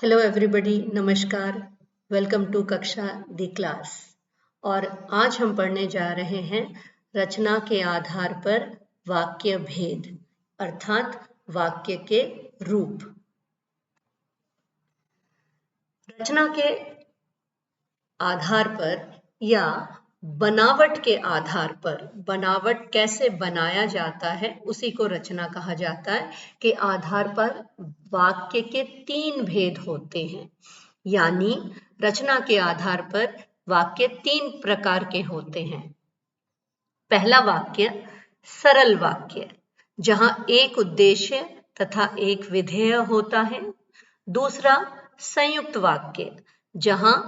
Hello everybody, नमस्कार। Welcome to कक्षा दी class. और आज हम पढ़ने जा रहे हैं रचना के आधार पर वाक्य भेद अर्थात वाक्य के रूप। रचना के आधार पर या बनावट के आधार पर, बनावट कैसे बनाया जाता है उसी को रचना कहा जाता है, के आधार पर वाक्य के 3 भेद होते हैं। यानी रचना के आधार पर वाक्य 3 प्रकार के होते हैं। पहला वाक्य सरल वाक्य, जहां एक उद्देश्य तथा एक विधेय होता है। दूसरा संयुक्त वाक्य, जहां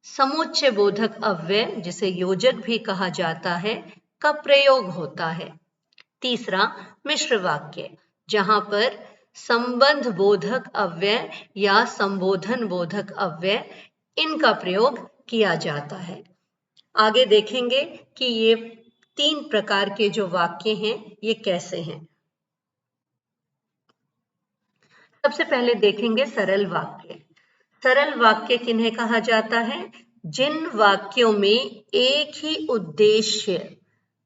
समुच्चय बोधक अव्यय, जिसे योजक भी कहा जाता है, का प्रयोग होता है। तीसरा मिश्र वाक्य, जहां पर संबंध बोधक अव्यय या संबोधन बोधक अव्यय, इनका प्रयोग किया जाता है। आगे देखेंगे कि ये 3 प्रकार के जो वाक्य हैं ये कैसे हैं। सबसे पहले देखेंगे सरल वाक्य। सरल वाक्य किन्हें कहा जाता है? जिन वाक्यों में एक ही उद्देश्य,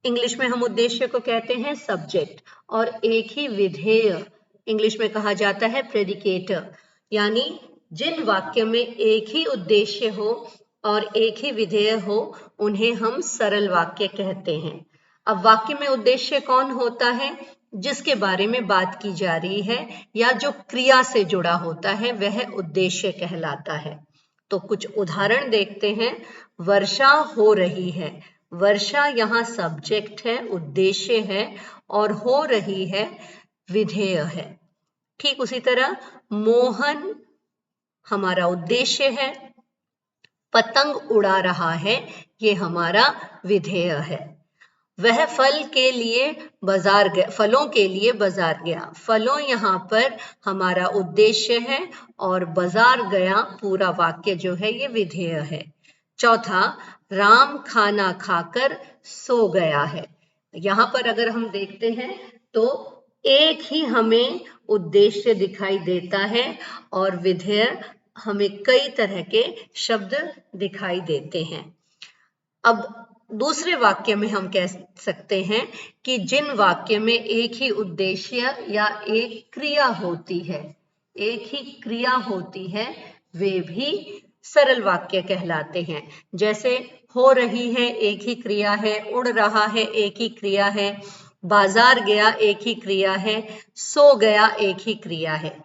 इंग्लिश में हम उद्देश्य को कहते हैं सब्जेक्ट, और एक ही विधेय, इंग्लिश में कहा जाता है प्रेडिकेटर। यानी जिन वाक्य में एक ही उद्देश्य हो और एक ही विधेय हो, उन्हें हम सरल वाक्य कहते हैं। अब वाक्य में उद्देश्य कौन होता है? जिसके बारे में बात की जा रही है या जो क्रिया से जुड़ा होता है वह उद्देश्य कहलाता है। तो कुछ उदाहरण देखते हैं। वर्षा हो रही है, वर्षा यहाँ सब्जेक्ट है, उद्देश्य है, और हो रही है विधेय है। ठीक उसी तरह मोहन हमारा उद्देश्य है, पतंग उड़ा रहा है, ये हमारा विधेय है। वह फल के लिए बाजार गया, फलों के लिए बाजार गया, फलों यहाँ पर हमारा उद्देश्य है और बाजार गया पूरा वाक्य जो है ये विधेय है। चौथा, राम खाना खाकर सो गया है। यहाँ पर अगर हम देखते हैं तो एक ही हमें उद्देश्य दिखाई देता है और विधेय हमें कई तरह के शब्द दिखाई देते हैं। अब दूसरे वाक्य में हम कह सकते हैं कि जिन वाक्य में एक ही उद्देश्य या एक क्रिया होती है, एक ही क्रिया होती है, वे भी सरल वाक्य कहलाते हैं। जैसे हो रही है एक ही क्रिया है, उड़ रहा है एक ही क्रिया है, बाजार गया एक ही क्रिया है, सो गया एक ही क्रिया है।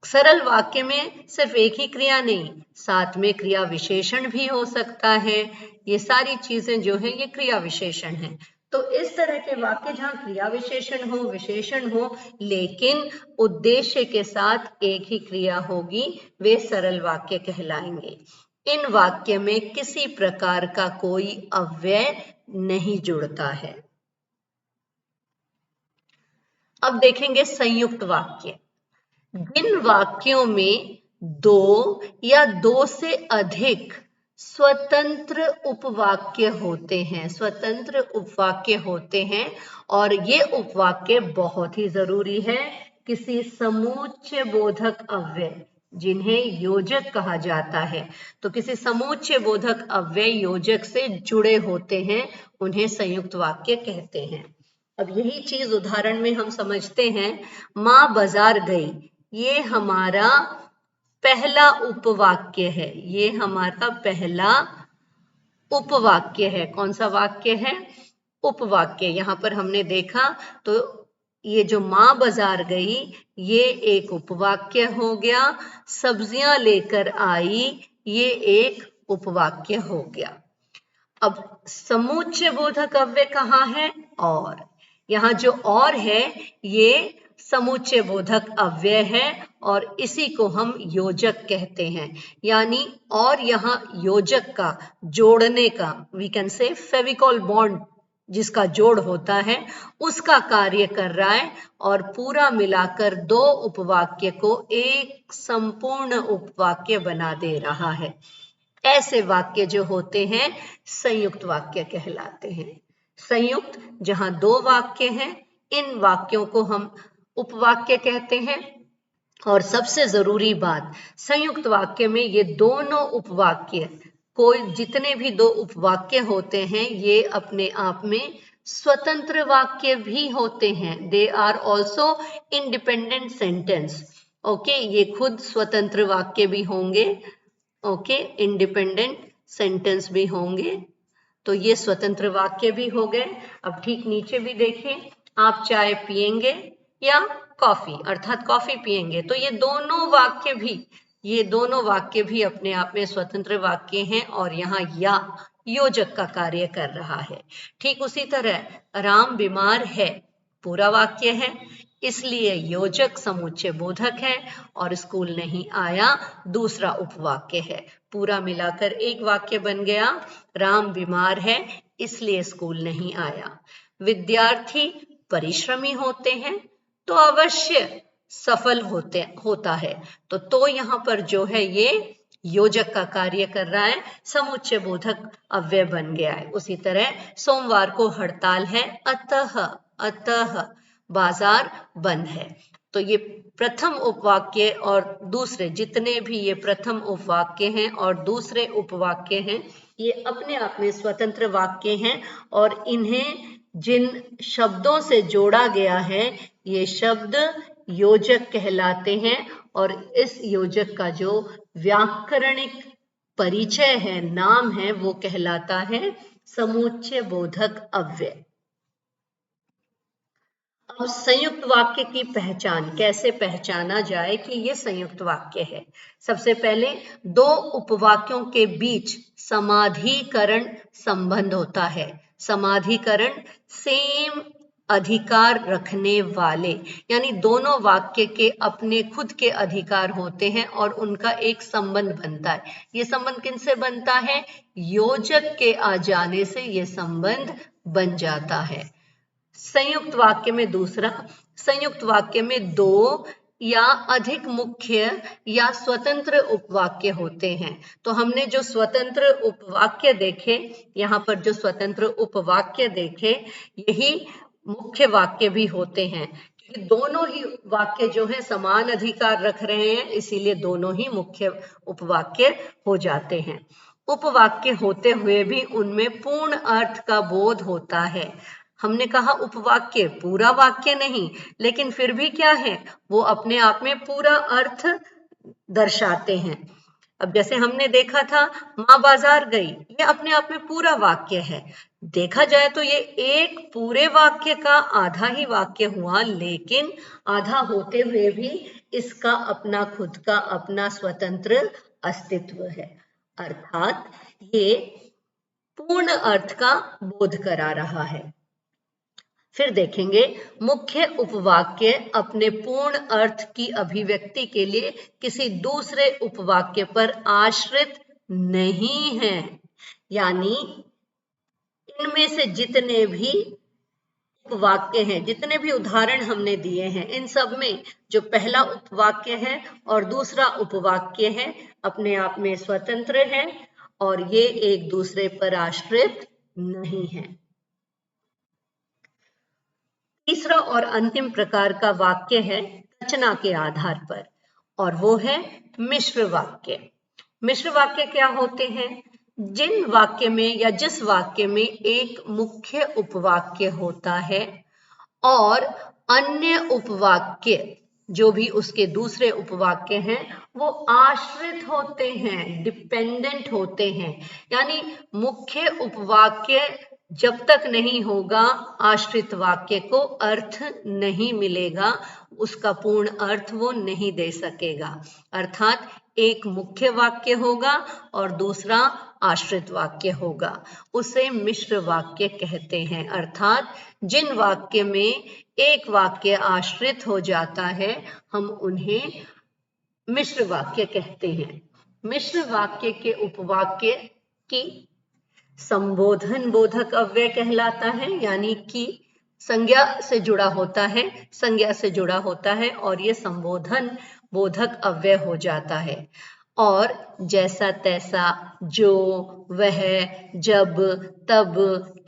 सरल वाक्य में सिर्फ एक ही क्रिया नहीं, साथ में क्रिया विशेषण भी हो सकता है। ये सारी चीजें जो है ये क्रिया विशेषण है। तो इस तरह के वाक्य जहां क्रिया विशेषण हो, विशेषण हो, लेकिन उद्देश्य के साथ एक ही क्रिया होगी, वे सरल वाक्य कहलाएंगे। इन वाक्य में किसी प्रकार का कोई अव्यय नहीं जुड़ता है। अब देखेंगे संयुक्त वाक्य। जिन वाक्यों में दो या दो से अधिक स्वतंत्र उपवाक्य होते हैं, स्वतंत्र उपवाक्य होते हैं, और ये उपवाक्य बहुत ही जरूरी है किसी समुच्चय बोधक अव्यय, जिन्हें योजक कहा जाता है। तो किसी समुच्चय बोधक अव्यय योजक से जुड़े होते हैं, उन्हें संयुक्त वाक्य कहते हैं। अब यही चीज उदाहरण में हम समझते हैं। माँ बाजार गई, ये हमारा पहला उपवाक्य है, ये हमारा पहला उपवाक्य है। कौन सा वाक्य है? उपवाक्य। यहां पर हमने देखा तो ये जो माँ बाजार गई, ये एक उपवाक्य हो गया। सब्जियां लेकर आई, ये एक उपवाक्य हो गया। अब समुच्चय बोधक अव्यय कहाँ है? और यहाँ जो और है ये समुच्चय बोधक अव्यय है और इसी को हम योजक कहते हैं। यानी और यहाँ योजक का, जोड़ने का, we can say Fevicol bond, जिसका जोड़ होता है उसका कार्य कर रहा है और पूरा मिलाकर दो उपवाक्य को एक संपूर्ण उपवाक्य बना दे रहा है। ऐसे वाक्य जो होते हैं संयुक्त वाक्य कहलाते हैं। संयुक्त जहां दो वाक्य हैं, इन वाक्यों को हम उपवाक्य कहते हैं। और सबसे जरूरी बात, संयुक्त वाक्य में ये दोनों उपवाक्य, कोई जितने भी दो उपवाक्य होते हैं ये अपने आप में स्वतंत्र वाक्य भी होते हैं। They are also independent sentence. Okay, ये खुद स्वतंत्र वाक्य भी होंगे। ओके, इंडिपेंडेंट सेंटेंस भी होंगे। तो ये स्वतंत्र वाक्य भी हो गए। अब ठीक नीचे भी देखें, आप चाय पिएंगे या कॉफी, अर्थात कॉफी पिएंगे, तो ये दोनों वाक्य भी अपने आप में स्वतंत्र वाक्य हैं और यहाँ या योजक का कार्य कर रहा है। ठीक उसी तरह राम बीमार है पूरा वाक्य है, इसलिए योजक समुच्चय बोधक है, और स्कूल नहीं आया दूसरा उपवाक्य है। पूरा मिलाकर एक वाक्य बन गया, राम बीमार है इसलिए स्कूल नहीं आया। विद्यार्थी परिश्रमी होते हैं तो अवश्य सफल होता है। तो यहाँ पर जो है ये योजक का कार्य कर रहा है, समुच्चय बोधक अव्यय बन गया है। उसी तरह सोमवार को हड़ताल है, अतः बाजार बंद है। तो ये प्रथम उपवाक्य और दूसरे जितने भी ये प्रथम उपवाक्य हैं और दूसरे उपवाक्य हैं, ये अपने आप में स्वतंत्र वाक्य हैं और इन्हें जिन शब्दों से जोड़ा गया है ये शब्द योजक कहलाते हैं, और इस योजक का जो व्याकरणिक परिचय है, नाम है, वो कहलाता है समुच्चय बोधक अव्यय। अब संयुक्त वाक्य की पहचान, कैसे पहचाना जाए कि ये संयुक्त वाक्य है। सबसे पहले दो उपवाक्यों के बीच समाधिकरण संबंध होता है। समाधिकरण, सेम अधिकार रखने वाले, यानी दोनों वाक्य के अपने खुद के अधिकार होते हैं और उनका एक संबंध बनता है। ये संबंध किनसे बनता है? योजक के आ जाने से ये संबंध बन जाता है। संयुक्त वाक्य में दूसरा, संयुक्त वाक्य में दो या अधिक मुख्य या स्वतंत्र उपवाक्य होते हैं। तो हमने जो स्वतंत्र उपवाक्य देखे, यहाँ पर जो स्वतंत्र उपवाक्य देखे, यही मुख्य वाक्य भी होते हैं, क्योंकि दोनों ही वाक्य जो है समान अधिकार रख रहे हैं, इसीलिए दोनों ही मुख्य उपवाक्य हो जाते हैं। उपवाक्य होते हुए भी उनमें पूर्ण अर्थ का बोध होता है। हमने कहा उपवाक्य पूरा वाक्य नहीं, लेकिन फिर भी क्या है, वो अपने आप में पूरा अर्थ दर्शाते हैं। अब जैसे हमने देखा था माँ बाजार गई, ये अपने आप में पूरा वाक्य है। देखा जाए तो ये एक पूरे वाक्य का आधा ही वाक्य हुआ, लेकिन आधा होते हुए भी इसका अपना खुद का अपना स्वतंत्र अस्तित्व है, अर्थात ये पूर्ण अर्थ का बोध करा रहा है। फिर देखेंगे मुख्य उपवाक्य अपने पूर्ण अर्थ की अभिव्यक्ति के लिए किसी दूसरे उपवाक्य पर आश्रित नहीं है, यानी इनमें से जितने भी उपवाक्य हैं, जितने भी उदाहरण हमने दिए हैं, इन सब में जो पहला उपवाक्य है और दूसरा उपवाक्य है अपने आप में स्वतंत्र है और ये एक दूसरे पर आश्रित नहीं है। तीसरा और अंतिम प्रकार का वाक्य है रचना के आधार पर, और वो है मिश्र वाक्य। मिश्र वाक्य क्या होते हैं? जिन वाक्य में या जिस वाक्य में एक मुख्य उपवाक्य होता है और अन्य उपवाक्य जो भी उसके दूसरे उपवाक्य हैं वो आश्रित होते हैं, डिपेंडेंट होते हैं, यानी मुख्य उपवाक्य जब तक नहीं होगा आश्रित वाक्य को अर्थ नहीं मिलेगा, उसका पूर्ण अर्थ वो नहीं दे सकेगा। अर्थात एक मुख्य वाक्य होगा और दूसरा आश्रित वाक्य होगा, उसे मिश्र वाक्य कहते हैं। अर्थात जिन वाक्य में एक वाक्य आश्रित हो जाता है हम उन्हें मिश्र वाक्य कहते हैं। मिश्र वाक्य के उपवाक्य की संबोधन बोधक अव्यय कहलाता है, यानी कि संज्ञा से जुड़ा होता है, संज्ञा से जुड़ा होता है और ये संबोधन बोधक अव्यय हो जाता है। और जैसा तैसा, जो, वह, जब, तब,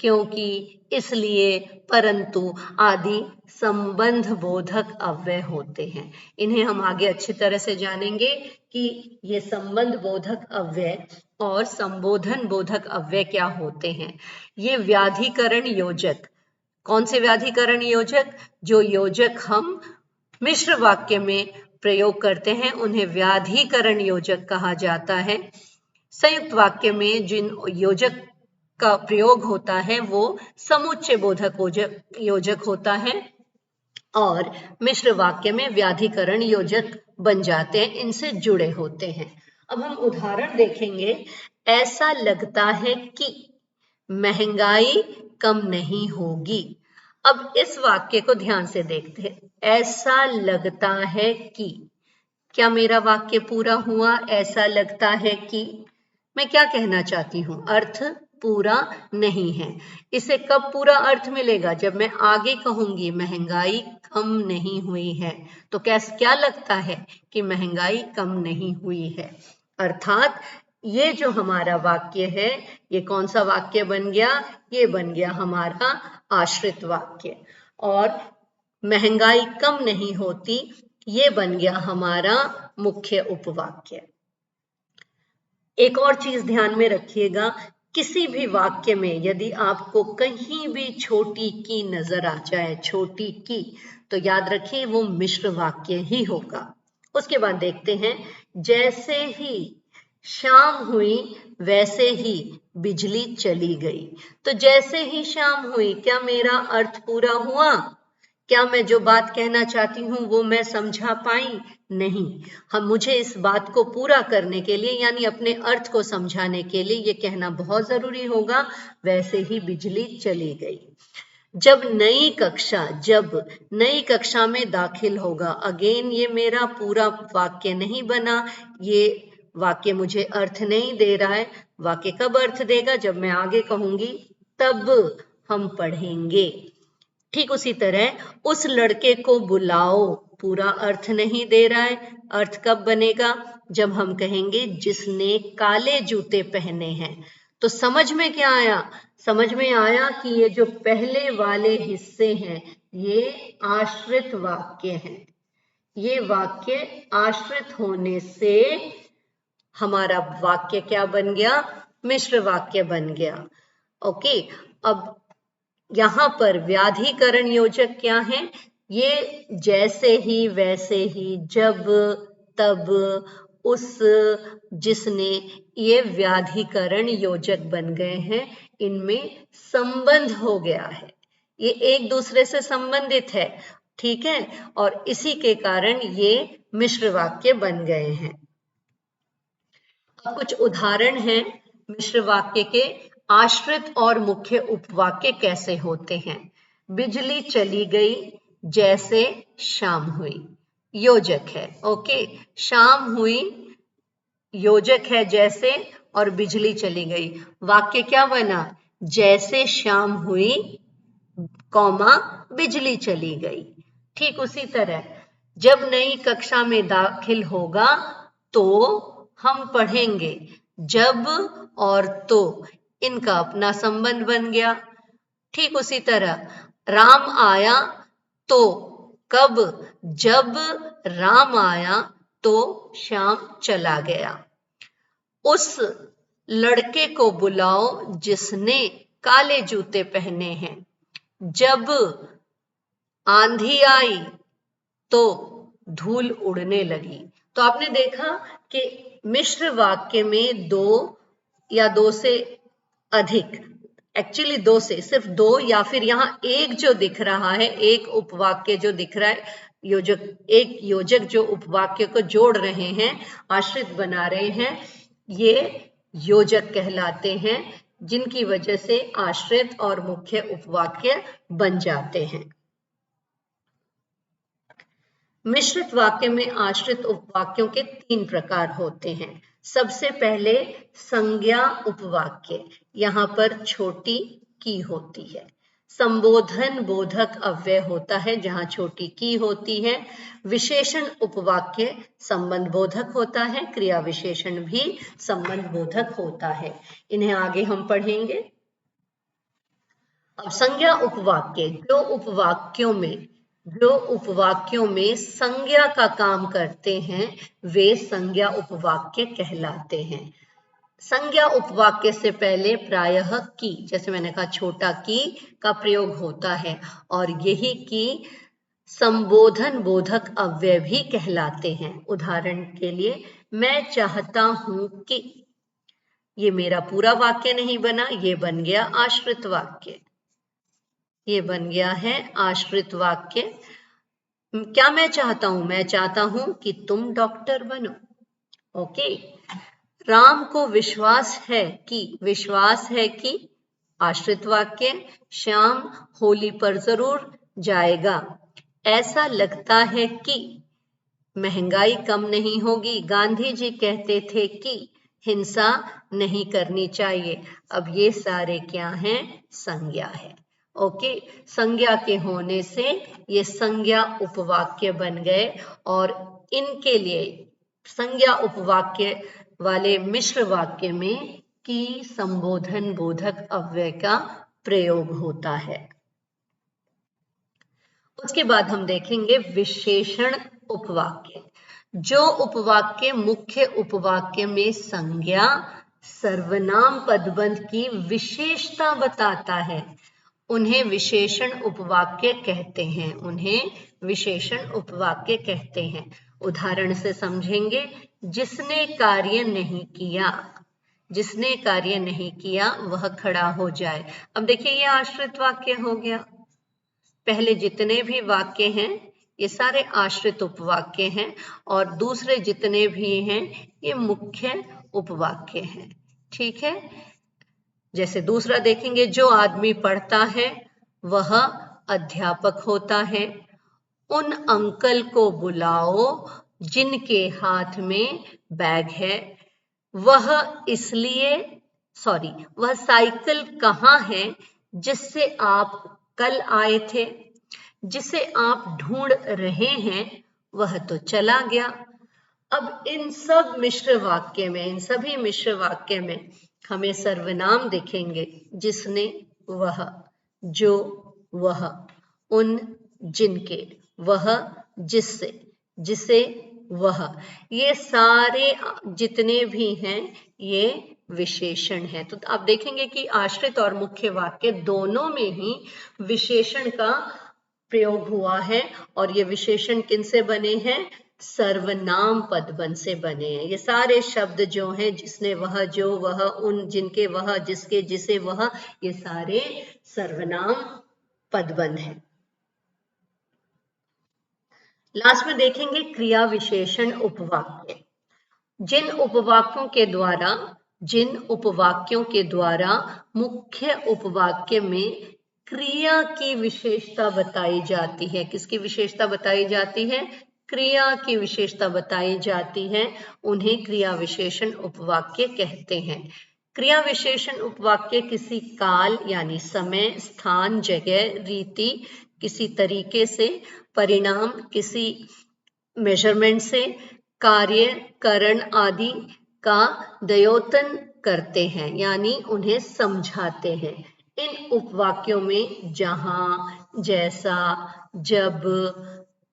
क्योंकि, इसलिए, परंतु आदि संबंध बोधक अव्यय होते हैं। इन्हें हम आगे अच्छी तरह से जानेंगे कि ये संबंध बोधक अव्यय और संबोधन बोधक अव्यय क्या होते हैं। ये व्याधिकरण योजक, कौन से व्याधिकरण योजक? जो योजक हम मिश्र वाक्य में प्रयोग करते हैं उन्हें व्याधिकरण योजक कहा जाता है। संयुक्त वाक्य में जिन योजक का प्रयोग होता है वो समुच्चय बोधक योजक होता है और मिश्र वाक्य में व्याधिकरण योजक बन जाते हैं, इनसे जुड़े होते हैं। अब हम उदाहरण देखेंगे। ऐसा लगता है कि महंगाई कम नहीं होगी। अब इस वाक्य को ध्यान से देखते हैं। ऐसा लगता है कि, क्या मेरा वाक्य पूरा हुआ? ऐसा लगता है कि मैं क्या कहना चाहती हूं? अर्थ पूरा नहीं है। इसे कब पूरा अर्थ मिलेगा? जब मैं आगे कहूंगी महंगाई कम नहीं हुई है, तो क्या लगता है कि महंगाई कम नहीं हुई है। अर्थात ये जो हमारा वाक्य है, ये कौन सा वाक्य बन गया? ये बन गया हमारा आश्रित वाक्य। और महंगाई कम नहीं होती, ये बन गया हमारा मुख्य उपवाक्य। एक और चीज ध्यान में रखिएगा, किसी भी वाक्य में यदि आपको कहीं भी छोटी की नजर आ जाए, छोटी की, तो याद रखिए वो मिश्र वाक्य ही होगा। उसके बाद देखते हैं, जैसे ही शाम हुई वैसे ही बिजली चली गई। तो जैसे ही शाम हुई, क्या मेरा अर्थ पूरा हुआ? क्या मैं जो बात कहना चाहती हूँ वो मैं समझा पाई? नहीं। मुझे इस बात को पूरा करने के लिए यानी अपने अर्थ को समझाने के लिए ये कहना बहुत जरूरी होगा, वैसे ही बिजली चली गई। जब नई कक्षा में दाखिल होगा, अगेन ये मेरा पूरा वाक्य नहीं बना, ये वाक्य मुझे अर्थ नहीं दे रहा है। वाक्य कब अर्थ देगा? जब मैं आगे कहूंगी तब हम पढ़ेंगे। ठीक उसी तरह उस लड़के को बुलाओ, पूरा अर्थ नहीं दे रहा है। अर्थ कब बनेगा? जब हम कहेंगे जिसने काले जूते पहने हैं। तो समझ में क्या आया? समझ में आया कि ये जो पहले वाले हिस्से हैं ये आश्रित वाक्य हैं। ये वाक्य आश्रित होने से हमारा वाक्य क्या बन गया? मिश्र वाक्य बन गया। ओके, अब यहां पर व्याधिकरण योजक क्या है? ये जैसे ही, वैसे ही, जब, तब, उस, जिसने, ये व्याधिकरण योजक बन गए हैं। इनमें संबंध हो गया है, ये एक दूसरे से संबंधित है, ठीक है, और इसी के कारण ये मिश्र वाक्य बन गए हैं। अब कुछ उदाहरण हैं मिश्र वाक्य के। आश्रित और मुख्य उपवाक्य कैसे होते हैं? बिजली चली गई जैसे शाम हुई, योजक है। ओके, शाम हुई योजक है जैसे, और बिजली चली गई, वाक्य क्या बना? जैसे शाम हुई, कौमा, बिजली चली गई। ठीक उसी तरह जब नई कक्षा में दाखिल होगा तो हम पढ़ेंगे, जब और तो इनका अपना संबंध बन गया। ठीक उसी तरह राम आया तो, कब? जब राम आया तो श्याम चला गया। उस लड़के को बुलाओ जिसने काले जूते पहने हैं। जब आंधी आई तो धूल उड़ने लगी। तो आपने देखा कि मिश्र वाक्य में दो या दो से अधिक, एक्चुअली दो से सिर्फ दो या फिर यहाँ एक जो दिख रहा है, एक उपवाक्य जो दिख रहा है, एक योजक जो उपवाक्य को जोड़ रहे हैं, आश्रित बना रहे हैं, ये योजक कहलाते हैं, जिनकी वजह से आश्रित और मुख्य उपवाक्य बन जाते हैं। मिश्रित वाक्य में आश्रित उपवाक्यों के 3 प्रकार होते हैं। सबसे पहले संज्ञा उपवाक्य, यहां पर छोटी की होती है। संबोधन बोधक अव्यय होता है जहां छोटी की होती है। विशेषण उपवाक्य संबंध बोधक होता है। क्रिया विशेषण भी संबंध बोधक होता है। इन्हें आगे हम पढ़ेंगे। अब संज्ञा उपवाक्य, जो उपवाक्यों में संज्ञा का काम करते हैं वे संज्ञा उपवाक्य कहलाते हैं। संज्ञा उपवाक्य से पहले प्रायः की, जैसे मैंने कहा छोटा की का प्रयोग होता है और यही की संबोधन बोधक अव्यय भी कहलाते हैं। उदाहरण के लिए, मैं चाहता हूं कि, ये मेरा पूरा वाक्य नहीं बना, ये बन गया आश्रित वाक्य, ये बन गया है आश्रित वाक्य। क्या मैं चाहता हूं? मैं चाहता हूं कि तुम डॉक्टर बनो। ओके। राम को विश्वास है कि आश्रित वाक्य। श्याम होली पर जरूर जाएगा। ऐसा लगता है कि महंगाई कम नहीं होगी। गांधी जी कहते थे कि हिंसा नहीं करनी चाहिए। अब ये सारे क्या हैं? संज्ञा है। ओके, संज्ञा के होने से ये संज्ञा उपवाक्य बन गए और इनके लिए संज्ञा उपवाक्य वाले मिश्र वाक्य में की संबोधन बोधक अव्यय का प्रयोग होता है। उसके बाद हम देखेंगे विशेषण उपवाक्य। जो उपवाक्य मुख्य उपवाक्य में संज्ञा सर्वनाम पदबंध की विशेषता बताता है उन्हें विशेषण उपवाक्य कहते हैं। उदाहरण से समझेंगे। जिसने कार्य नहीं किया वह खड़ा हो जाए। अब देखिए, ये आश्रित वाक्य हो गया। पहले जितने भी वाक्य हैं ये सारे आश्रित उपवाक्य हैं और दूसरे जितने भी हैं ये मुख्य उपवाक्य हैं। ठीक है। जैसे दूसरा देखेंगे, जो आदमी पढ़ता है वह अध्यापक होता है। उन अंकल को बुलाओ जिनके हाथ में बैग है। वह साइकिल कहाँ है जिससे आप कल आए थे? जिसे आप ढूंढ रहे हैं वह तो चला गया। अब इन सभी मिश्र वाक्य में हमें सर्वनाम दिखेंगे। जिसने, वह, जो, वह, उन, जिनके, वह, जिससे, जिसे, वह, ये सारे जितने भी हैं ये विशेषण है। तो आप देखेंगे कि आश्रित और मुख्य वाक्य दोनों में ही विशेषण का प्रयोग हुआ है और ये विशेषण किनसे बने हैं? सर्वनाम पदबंध से बने हैं। ये सारे शब्द जो हैं, जिसने, वह, जो, वह, उन, जिनके, वह, जिसके, जिसे, वह, ये सारे सर्वनाम पदबंध हैं। लास्ट में देखेंगे क्रिया विशेषण उपवाक्य। जिन उपवाक्यों के द्वारा मुख्य उपवाक्य में क्रिया की विशेषता बताई जाती है। किसकी विशेषता बताई जाती है? क्रिया की विशेषता बताई जाती है, उन्हें क्रिया विशेषण उपवाक्य कहते हैं। क्रिया विशेषण उपवाक्य किसी काल यानी समय, स्थान, जगह, रीति, किसी तरीके से, परिणाम, किसी मेजरमेंट से, कार्य, करण आदि का द्योतन करते हैं यानी उन्हें समझाते हैं। इन उपवाक्यों में जहां, जैसा, जब,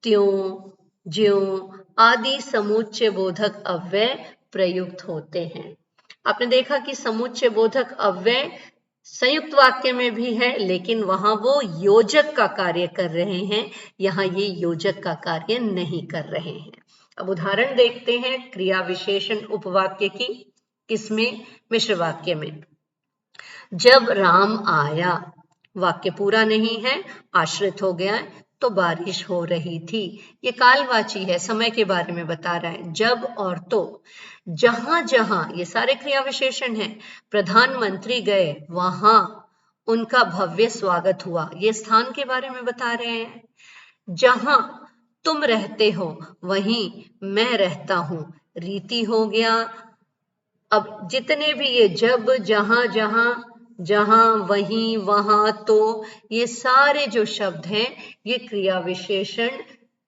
त्यों, ज्यों आदि समुच्चय बोधक अव्यय प्रयुक्त होते हैं। आपने देखा कि समुच्चय बोधक अव्यय संयुक्त वाक्य में भी है, लेकिन वहां वो योजक का कार्य कर रहे हैं, यहाँ ये योजक का कार्य नहीं कर रहे हैं। अब उदाहरण देखते हैं क्रिया विशेषण उपवाक्य की। किसमें? मिश्र वाक्य में। जब राम आया, वाक्य पूरा नहीं है, आश्रित हो गया है, तो बारिश हो रही थी। ये कालवाची है, समय के बारे में बता रहा है। जब और तो। जहां जहां, ये सारे क्रिया विशेषण हैं। प्रधानमंत्री गए, वहां उनका भव्य स्वागत हुआ, ये स्थान के बारे में बता रहे हैं। जहां तुम रहते हो वहीं मैं रहता हूं, रीति हो गया। अब जितने भी ये जब, जहां, जहां, जहां, वहीं, वहां, तो, ये सारे जो शब्द हैं ये क्रिया विशेषण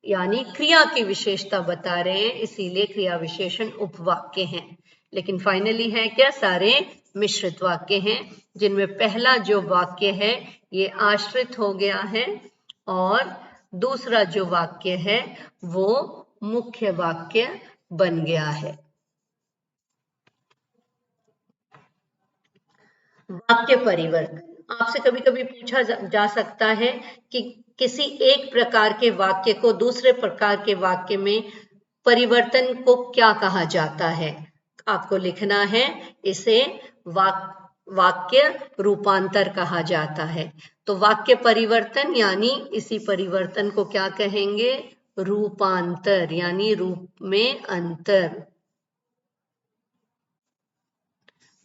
यानी क्रिया की विशेषता बता रहे हैं, इसीलिए क्रिया विशेषण उपवाक्य हैं। लेकिन फाइनली है क्या, सारे मिश्रित वाक्य हैं, जिनमें पहला जो वाक्य है ये आश्रित हो गया है और दूसरा जो वाक्य है वो मुख्य वाक्य बन गया है। वाक्य परिवर्तन आपसे कभी कभी पूछा जा सकता है कि किसी एक प्रकार के वाक्य को दूसरे प्रकार के वाक्य में परिवर्तन को क्या कहा जाता है। आपको लिखना है, इसे वाक्य रूपांतर कहा जाता है। तो वाक्य परिवर्तन यानी इसी परिवर्तन को क्या कहेंगे, रूपांतर, यानी रूप में अंतर।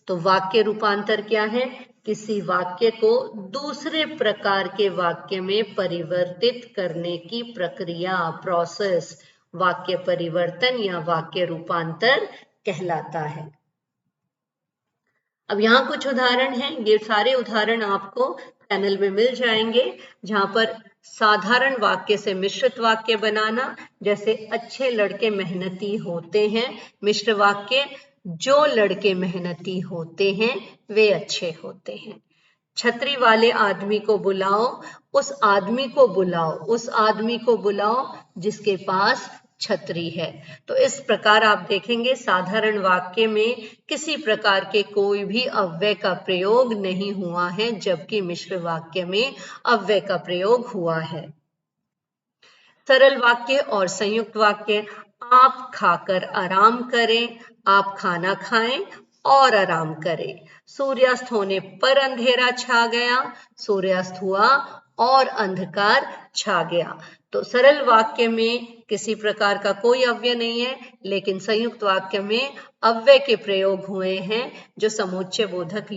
तो वाक्य रूपांतर क्या है, किसी वाक्य को दूसरे प्रकार के वाक्य में परिवर्तित करने की प्रक्रिया, प्रोसेस, वाक्य परिवर्तन या वाक्य रूपांतर कहलाता है। अब यहाँ कुछ उदाहरण हैं, ये सारे उदाहरण आपको चैनल में मिल जाएंगे, जहां पर साधारण वाक्य से मिश्रित वाक्य बनाना, जैसे अच्छे लड़के मेहनती होते हैं, मिश्र वाक्य, जो लड़के मेहनती होते हैं वे अच्छे होते हैं। छतरी वाले आदमी को बुलाओ, उस आदमी को बुलाओ, उस आदमी को बुलाओ जिसके पास छतरी है। तो इस प्रकार आप देखेंगे साधारण वाक्य में किसी प्रकार के कोई भी अव्यय का प्रयोग नहीं हुआ है, जबकि मिश्र वाक्य में अव्यय का प्रयोग हुआ है। सरल वाक्य और संयुक्त वाक्य, आप खाकर आराम करें, आप खाना खाएं और आराम करें। सूर्यास्त होने पर अंधेरा छा गया, सूर्यास्त हुआ और अंधकार छा गया। तो सरल वाक्य में किसी प्रकार का कोई अव्यय नहीं है, लेकिन संयुक्त वाक्य में अव्यय के प्रयोग हुए हैं जो समुच्चय बोधक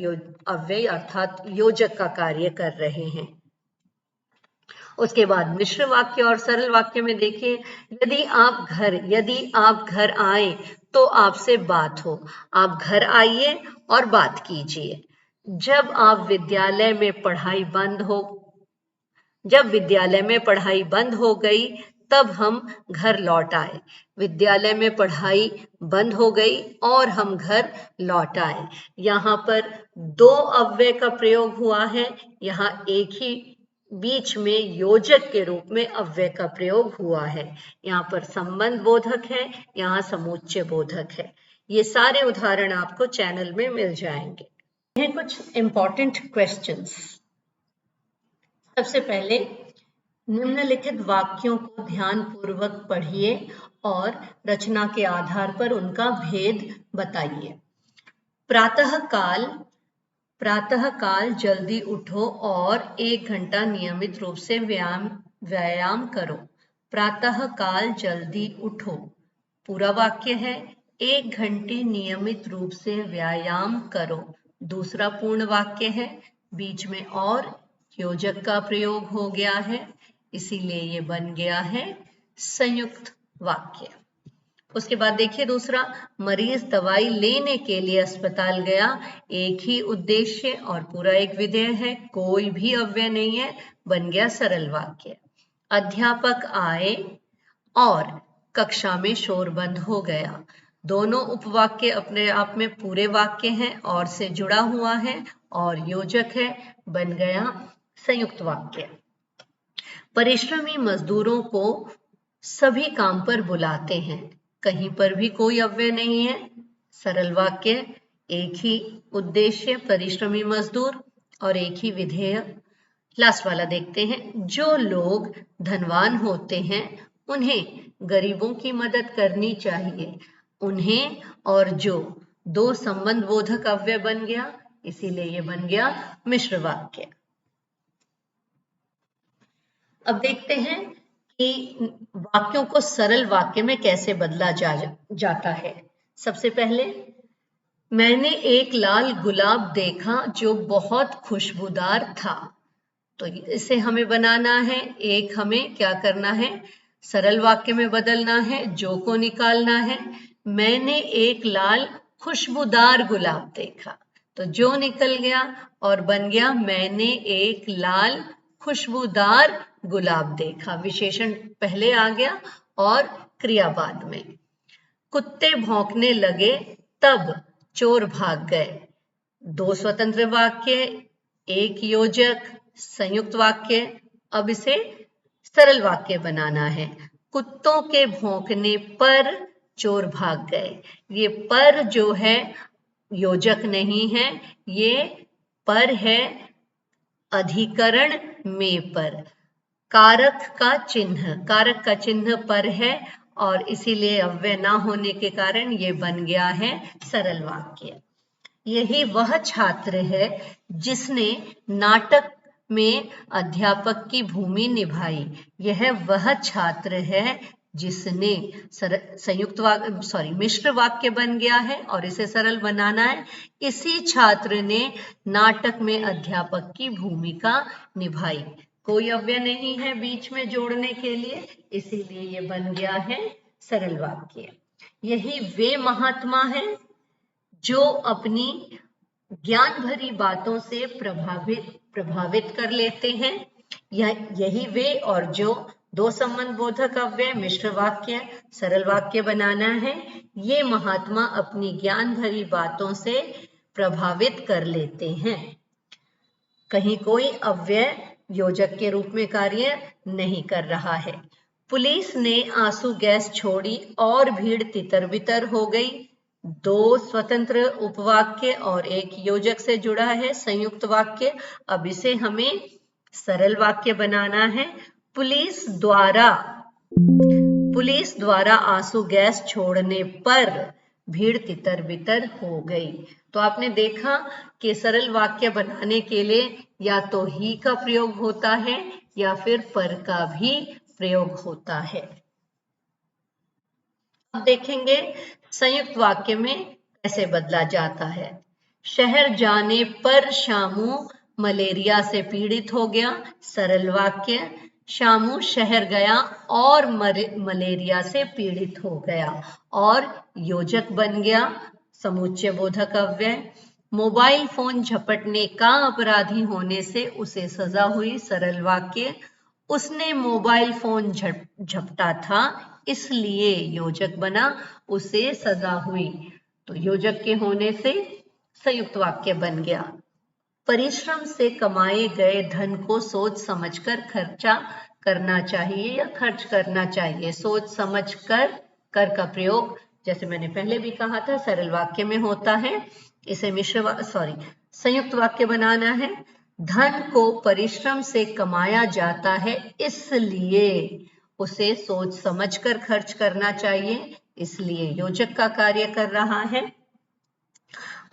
अव्यय अर्थात योजक का कार्य कर रहे हैं। उसके बाद मिश्र वाक्य और सरल वाक्य में देखिए, यदि आप घर आए तो आपसे बात हो, आप घर आइए और बात कीजिए। जब विद्यालय में पढ़ाई बंद हो गई तब हम घर लौट आए। विद्यालय में पढ़ाई बंद हो गई और हम घर लौट आए। यहाँ पर दो अव्यय का प्रयोग हुआ है, यहाँ एक ही बीच में योजक के रूप में अव्यय का प्रयोग हुआ है। यहाँ पर संबंध बोधक है, यहाँ समुच्चय बोधक है। ये सारे उदाहरण आपको चैनल में मिल जाएंगे। ये कुछ इंपॉर्टेंट क्वेश्चंस। सबसे पहले निम्नलिखित वाक्यों को ध्यानपूर्वक पढ़िए और रचना के आधार पर उनका भेद बताइए। प्रातःकाल जल्दी उठो और 1 घंटा नियमित रूप से व्यायाम करो। प्रातःकाल जल्दी उठो, पूरा वाक्य है। 1 घंटे नियमित रूप से व्यायाम करो, दूसरा पूर्ण वाक्य है। बीच में और योजक का प्रयोग हो गया है, इसीलिए ये बन गया है संयुक्त वाक्य। उसके बाद देखिए दूसरा, मरीज दवाई लेने के लिए अस्पताल गया, एक ही उद्देश्य और पूरा एक विधेय है, कोई भी अव्यय नहीं है, बन गया सरल वाक्य। अध्यापक आए और कक्षा में शोर बंद हो गया, दोनों उपवाक्य अपने आप में पूरे वाक्य हैं और से जुड़ा हुआ है और योजक है, बन गया संयुक्त वाक्य। परिश्रमी मजदूरों को सभी काम पर बुलाते हैं, कहीं पर भी कोई अव्यय नहीं है, सरल वाक्य, एक ही उद्देश्य परिश्रमी मजदूर और एक ही विधेय। लास्ट वाला देखते हैं, जो लोग धनवान होते हैं उन्हें गरीबों की मदद करनी चाहिए। उन्हें और जो, दो संबंध बोधक अव्यय बन गया, इसीलिए ये बन गया मिश्र वाक्य। अब देखते हैं कि वाक्यों को सरल वाक्य में कैसे बदला जाता है। सबसे पहले, मैंने एक लाल गुलाब देखा जो बहुत खुशबूदार था। तो इसे हमें बनाना है, एक हमें क्या करना है, सरल वाक्य में बदलना है, जो को निकालना है। मैंने एक लाल खुशबूदार गुलाब देखा, तो जो निकल गया और बन गया मैंने एक लाल खुशबूदार गुलाब देखा। विशेषण पहले आ गया और क्रिया बाद में। कुत्ते भौंकने लगे तब चोर भाग गए। दो स्वतंत्र वाक्य, एक योजक, संयुक्त वाक्य। अब इसे सरल वाक्य बनाना है। कुत्तों के भौंकने पर चोर भाग गए। ये पर जो है योजक नहीं है, ये पर है अधिकरण में पर। कारक का चिन्ह पर है और इसीलिए अव्यय ना होने के कारण ये बन गया है सरल वाक्य। यही वह छात्र है जिसने नाटक में अध्यापक की भूमि निभाई। यह वह छात्र है जिसने मिश्र वाक्य बन गया है और इसे सरल बनाना है। इसी छात्र ने नाटक में अध्यापक की भूमिका निभाई। कोई अव्यय नहीं है बीच में जोड़ने के लिए, इसीलिए ये बन गया है सरल वाक्य। यही वे महात्मा है जो अपनी ज्ञान भरी बातों से प्रभावित कर लेते हैं। यही वे और जो दो संबंध बोधक अव्यय मिश्र वाक्य सरल वाक्य बनाना है। ये महात्मा अपनी ज्ञान भरी बातों से प्रभावित कर लेते हैं। कहीं कोई अव्यय योजक के रूप में कार्य नहीं कर रहा है। पुलिस ने आंसू गैस छोड़ी और भीड़ तितर बितर हो गई। दो स्वतंत्र उपवाक्य और एक योजक से जुड़ा है संयुक्त वाक्य। अब इसे हमें सरल वाक्य बनाना है। पुलिस द्वारा आंसू गैस छोड़ने पर भीड़ तितर बितर हो गई। तो आपने देखा कि सरल वाक्य बनाने के लिए या तो ही का प्रयोग होता है या फिर पर का भी प्रयोग होता है। अब देखेंगे संयुक्त वाक्य में कैसे बदला जाता है। शहर जाने पर शामू मलेरिया से पीड़ित हो गया। सरल वाक्य शामू शहर गया और मलेरिया से पीड़ित हो गया और योजक बन गया समुच्चय बोधक अव्यय। मोबाइल फोन झपटने का अपराधी होने से उसे सजा हुई। सरल वाक्य उसने मोबाइल फोन झपटा था इसलिए योजक बना उसे सजा हुई। तो योजक के होने से संयुक्त वाक्य बन गया। परिश्रम से कमाए गए धन को सोच समझकर खर्चा करना चाहिए या खर्च करना चाहिए। सोच समझकर कर का प्रयोग जैसे मैंने पहले भी कहा था सरल वाक्य में होता है। इसे संयुक्त वाक्य बनाना है। धन को परिश्रम से कमाया जाता है इसलिए उसे सोच समझकर खर्च करना चाहिए, इसलिए योजक का कार्य कर रहा है।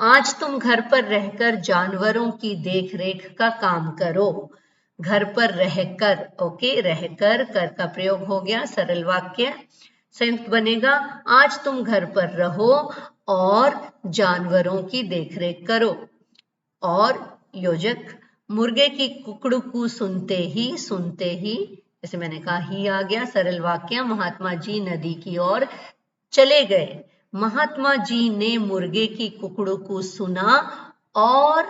आज तुम घर पर रहकर जानवरों की देखरेख का काम करो। घर पर रहकर, रहकर कर का प्रयोग हो गया सरल वाक्य। संयुक्त बनेगा आज तुम घर पर रहो और जानवरों की देखरेख करो। और योजक मुर्गे की कुकड़ू सुनते ही जैसे मैंने कहा ही आ गया सरल वाक्य। महात्मा जी नदी की ओर चले गए। महात्मा जी ने मुर्गे की कुकड़ू सुना और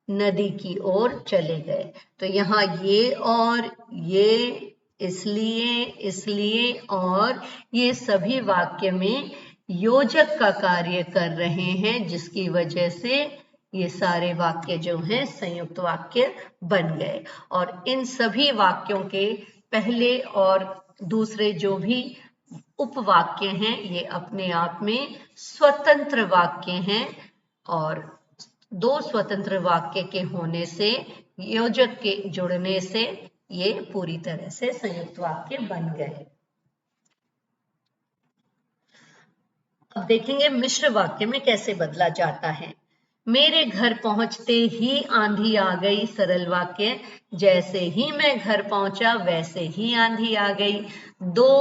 नदी की ओर चले गए। तो यहाँ ये और ये इसलिए और ये सभी वाक्य में योजक का कार्य कर रहे हैं, जिसकी वजह से ये सारे वाक्य जो हैं संयुक्त वाक्य बन गए। और इन सभी वाक्यों के पहले और दूसरे जो भी उपवाक्य हैं ये अपने आप में स्वतंत्र वाक्य हैं और दो स्वतंत्र वाक्य के होने से योजक के जुड़ने से ये पूरी तरह से संयुक्त वाक्य बन गए। अब देखेंगे मिश्र वाक्य में कैसे बदला जाता है। मेरे घर पहुंचते ही आंधी आ गई। सरल वाक्य जैसे ही मैं घर पहुंचा वैसे ही आंधी आ गई। दो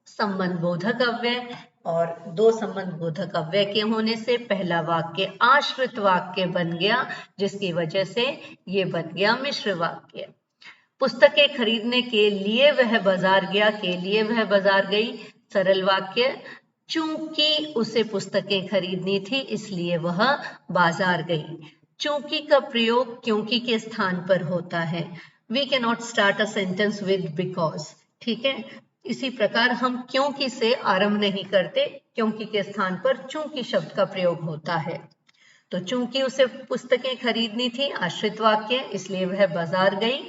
संबंध बोधक अव्यय और दो संबंध बोधक अव्यय के होने से पहला वाक्य आश्रित वाक्य बन गया, जिसकी वजह से ये बन गया मिश्र वाक्य। पुस्तकें खरीदने के लिए वह बाजार गया, के लिए वह बाजार गई। सरल वाक्य चूंकि उसे पुस्तकें खरीदनी थी इसलिए वह बाजार गई। चूंकि का प्रयोग क्योंकि के स्थान पर होता है। We can not start a sentence with because, ठीक है। इसी प्रकार हम क्योंकि से आरंभ नहीं करते, क्योंकि के स्थान पर चूंकि शब्द का प्रयोग होता है। तो चूंकि उसे पुस्तकें खरीदनी थी, आश्रित वाक्य, इसलिए वह बाजार गई।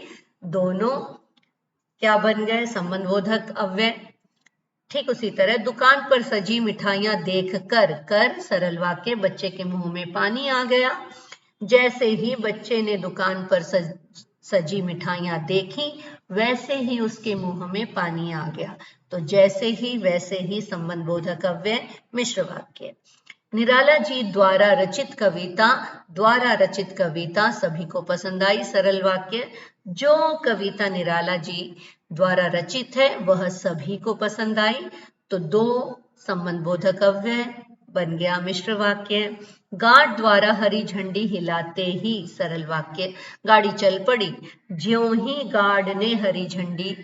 दोनों क्या बन गए, संबंधबोधक अव्यय। ठीक उसी तरह दुकान पर सजी मिठाइयां देख कर सरल वाक्य, बच्चे के मुंह में पानी आ गया। जैसे ही बच्चे ने दुकान पर सजी मिठाइयां देखी वैसे ही उसके मुंह में पानी आ गया। तो जैसे ही वैसे ही संबंधबोधक अव्यय, मिश्र वाक्य। निराला जी द्वारा रचित कविता सभी को पसंद आई, सरल वाक्य। जो कविता निराला जी द्वारा रचित है वह सभी को पसंद आई, तो दो संबंधबोधक अव्यय, बन गया मिश्र वाक्य। गार्ड द्वारा हरी झंडी हिलाते ही, सरल वाक्य। गाड़ी चल पड़ी, ज्यों ही गार्ड ने हरी झंडी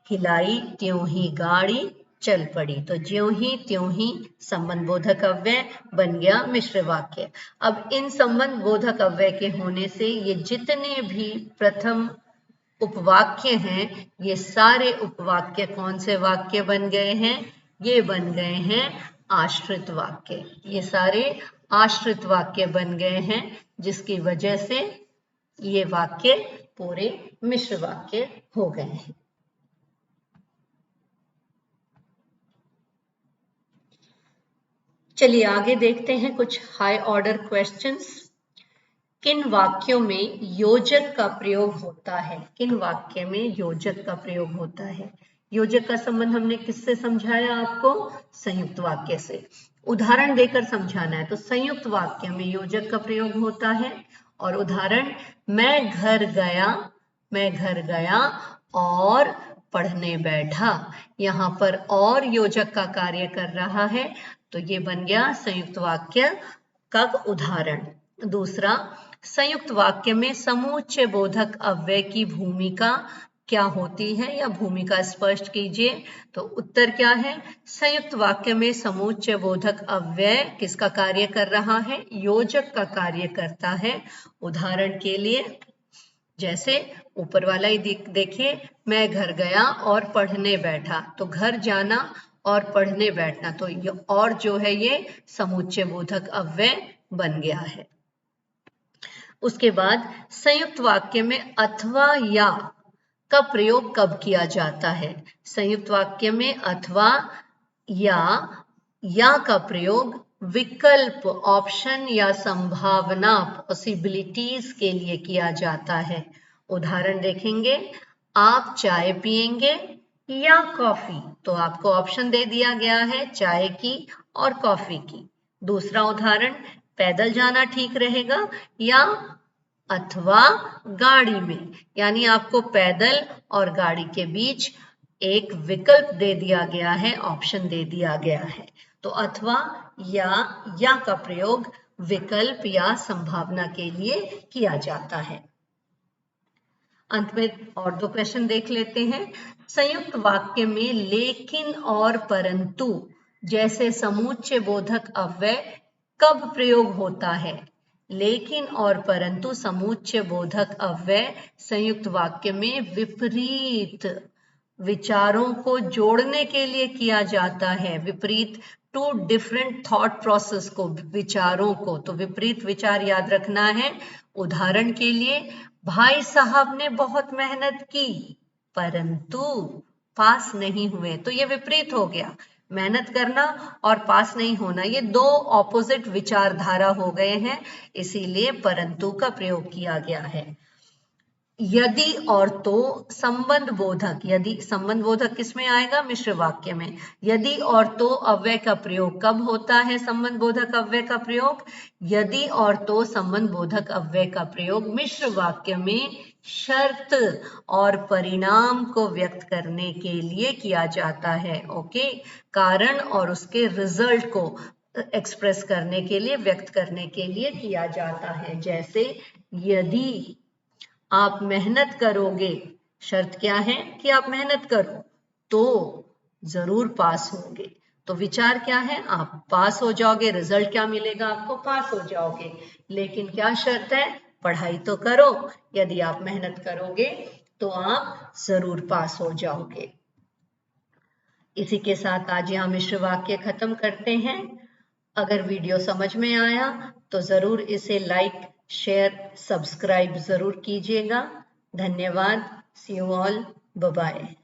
हिलाई त्यों ही गाड़ी चल पड़ी। तो ज्यों ही त्यों ही संबंधबोधक अव्यय, बन गया मिश्र वाक्य। अब इन संबंधबोधक अव्यय के होने से ये जितने भी प्रथम उपवाक्य हैं, ये सारे उपवाक्य कौन से वाक्य बन गए हैं, ये बन गए हैं आश्रित वाक्य। ये सारे आश्रित वाक्य बन गए हैं, जिसकी वजह से ये वाक्य पूरे मिश्र वाक्य हो गए हैं। चलिए आगे देखते हैं कुछ हाई ऑर्डर क्वेश्चंस। किन वाक्यों में योजक का प्रयोग होता है, किन वाक्य में योजक का प्रयोग होता है। योजक का संबंध हमने किससे समझाया आपको, संयुक्त वाक्य से। उदाहरण देकर समझाना है, तो संयुक्त वाक्य में योजक का प्रयोग होता है। और उदाहरण, मैं घर गया और पढ़ने बैठा। यहाँ पर और योजक का कार्य कर रहा है, तो ये बन गया संयुक्त वाक्य का उदाहरण। दूसरा, संयुक्त वाक्य में समुच्चय बोधक अव्यय की भूमिका क्या होती है, या भूमिका स्पष्ट कीजिए। तो उत्तर क्या है, संयुक्त वाक्य में समुच्चय बोधक अव्यय किसका कार्य कर रहा है, योजक का कार्य करता है। उदाहरण के लिए जैसे ऊपर वाला ही देखिए, मैं घर गया और पढ़ने बैठा, तो घर जाना और पढ़ने बैठना, तो ये और जो है ये समुच्चय बोधक अव्यय बन गया है। उसके बाद संयुक्त वाक्य में अथवा या का प्रयोग कब किया जाता है। संयुक्त वाक्य में अथवा या का प्रयोग विकल्प, ऑप्शन या संभावना, पॉसिबिलिटीज के लिए किया जाता है। उदाहरण देखेंगे, आप चाय पिएंगे या कॉफी, तो आपको ऑप्शन दे दिया गया है चाय की और कॉफी की। दूसरा उदाहरण, पैदल जाना ठीक रहेगा या अथवा गाड़ी में, यानी आपको पैदल और गाड़ी के बीच एक विकल्प दे दिया गया है, ऑप्शन दे दिया गया है। तो अथवा या का प्रयोग विकल्प या संभावना के लिए किया जाता है। अंत में और दो क्वेश्चन देख लेते हैं। संयुक्त वाक्य में लेकिन और परंतु जैसे समुच्चय बोधक अव्यय कब प्रयोग होता है। लेकिन और परंतु समुच्चय बोधक अव्यय संयुक्त वाक्य में विपरीत विचारों को जोड़ने के लिए किया जाता है। विपरीत, टू डिफरेंट थॉट प्रोसेस को, विचारों को, तो विपरीत विचार याद रखना है। उदाहरण के लिए, भाई साहब ने बहुत मेहनत की परंतु पास नहीं हुए, तो ये विपरीत हो गया। मेहनत करना और पास नहीं होना, ये दो ऑपोजिट विचारधारा हो गए हैं, इसीलिए परंतु का प्रयोग किया गया है। यदि और तो संबंध बोधक, यदि संबंध बोधक किसमें आएगा, मिश्र वाक्य में। यदि और तो अव्यय का प्रयोग कब होता है, संबंध बोधक अव्यय का प्रयोग, यदि और तो संबंध बोधक अव्यय का प्रयोग मिश्र वाक्य में शर्त और परिणाम को व्यक्त करने के लिए किया जाता है। ओके, कारण और उसके रिजल्ट को एक्सप्रेस करने के लिए, व्यक्त करने के लिए किया जाता है। जैसे यदि आप मेहनत करोगे, शर्त क्या है कि आप मेहनत करो तो जरूर पास होंगे। तो विचार क्या है, आप पास हो जाओगे, रिजल्ट क्या मिलेगा आपको, पास हो जाओगे। लेकिन क्या शर्त है, पढ़ाई तो करो, यदि आप मेहनत करोगे तो आप जरूर पास हो जाओगे। इसी के साथ आज यहाँ मिश्र वाक्य खत्म करते हैं। अगर वीडियो समझ में आया तो जरूर इसे लाइक, शेयर, सब्सक्राइब जरूर कीजिएगा। धन्यवाद। सी यू ऑल, बाय बाय।